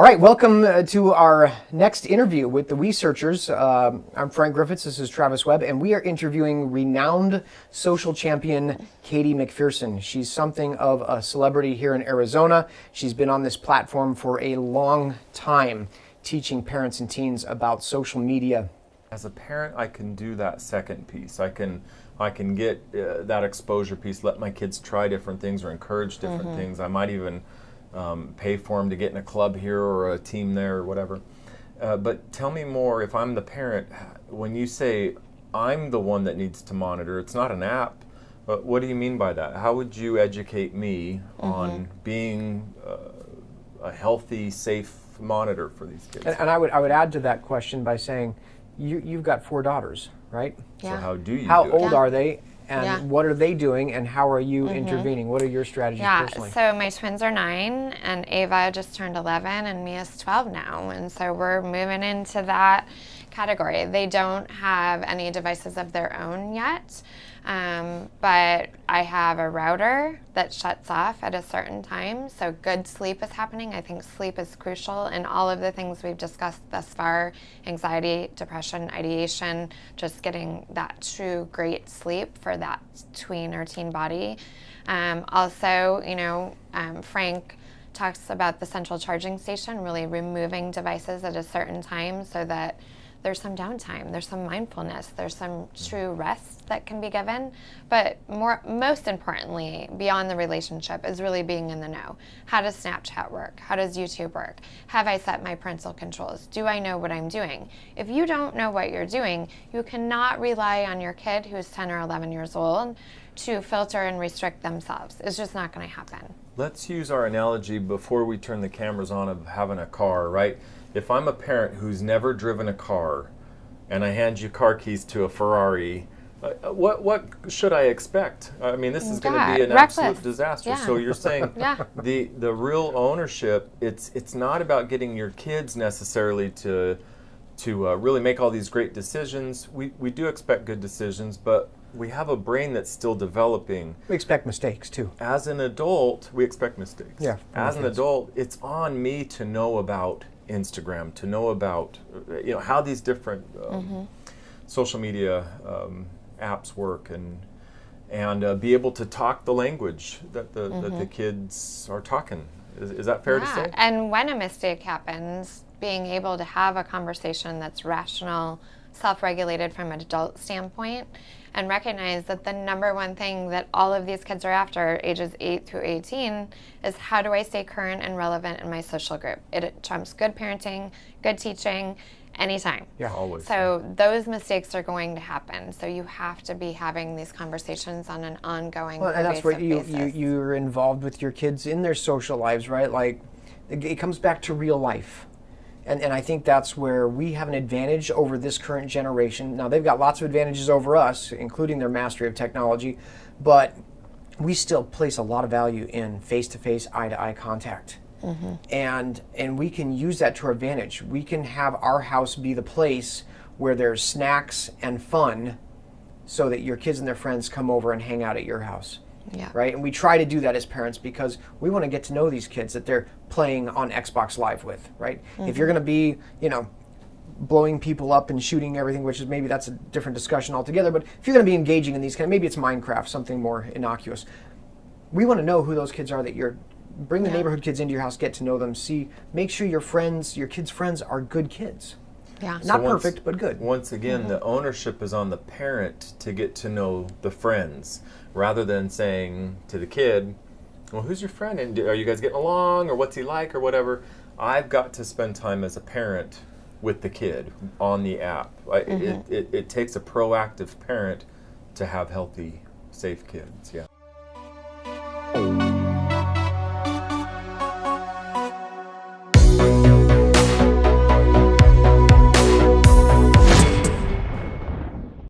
right, welcome to our next interview with the researchers. I'm Frank Griffiths, this is Travis Webb, and we are interviewing renowned social champion Katie McPherson. She's something of a celebrity here in Arizona. She's been on this platform for a long time, teaching parents and teens about social media. As a parent, I can do that second piece. I can get that exposure piece, let my kids try different things or encourage different things. I might even pay for them to get in a club here or a team there or whatever. But tell me more, if I'm the parent, when you say I'm the one that needs to monitor, it's not an app, but what do you mean by that? How would you educate me on being a healthy, safe monitor for these kids? And I would add to that question by saying, you've got 4 daughters, right? So how do you How do old it? are they? And what are they doing, and how are you intervening? What are your strategies personally? So my twins are 9, and Ava just turned 11, and Mia's 12 now. And so we're moving into that category. They don't have any devices of their own yet, but I have a router that shuts off at a certain time, so good sleep is happening. I think sleep is crucial in all of the things we've discussed thus far: anxiety, depression, ideation, just getting that true great sleep for that tween or teen body. Also, Frank talks about the central charging station, really removing devices at a certain time so that there's some downtime, there's some mindfulness, there's some true rest that can be given. But most importantly, beyond the relationship, is really being in the know. How does Snapchat work? How does YouTube work? Have I set my parental controls? Do I know what I'm doing? If you don't know what you're doing, you cannot rely on your kid who's 10 or 11 years old to filter and restrict themselves. It's just not going to happen. Let's use our analogy before we turn the cameras on of having a car, right? If I'm a parent who's never driven a car and I hand you car keys to a Ferrari, what should I expect? I mean, this is going to be an absolute disaster. Yeah. So you're saying the real ownership, it's not about getting your kids necessarily to really make all these great decisions. We do expect good decisions, but we have a brain that's still developing. We expect mistakes too. As an adult, we expect mistakes. Yeah. As an adult, it's on me to know about Instagram, to know about how these different social media apps work, and be able to talk the language that the kids are talking. Is that fair to say? And when a mistake happens, being able to have a conversation that's rational, self-regulated from an adult standpoint, and recognize that the number one thing that all of these kids are after, ages 8 through 18, is how do I stay current and relevant in my social group? It trumps good parenting, good teaching, anytime. Yeah, always. So those mistakes are going to happen. So you have to be having these conversations on an ongoing basis. And that's where you're involved with your kids in their social lives, right? Like, it comes back to real life. And I think that's where we have an advantage over this current generation. Now, they've got lots of advantages over us, including their mastery of technology, but we still place a lot of value in face-to-face, eye-to-eye contact. And we can use that to our advantage. We can have our house be the place where there's snacks and fun so that your kids and their friends come over and hang out at your house. Yeah. Right? And we try to do that as parents because we want to get to know these kids that they're playing on Xbox Live with, right? If you're going to be, blowing people up and shooting everything, which is maybe that's a different discussion altogether, but if you're going to be engaging in these maybe it's Minecraft, something more innocuous. We want to know who those kids are that you're bring the neighborhood kids into your house, get to know them, make sure your kids' friends are good kids. Yeah. Not perfect, but good. Once again, the ownership is on the parent to get to know the friends, rather than saying to the kid, well, who's your friend? And are you guys getting along? Or what's he like? Or whatever. I've got to spend time as a parent with the kid on the app. It takes a proactive parent to have healthy, safe kids. Yeah.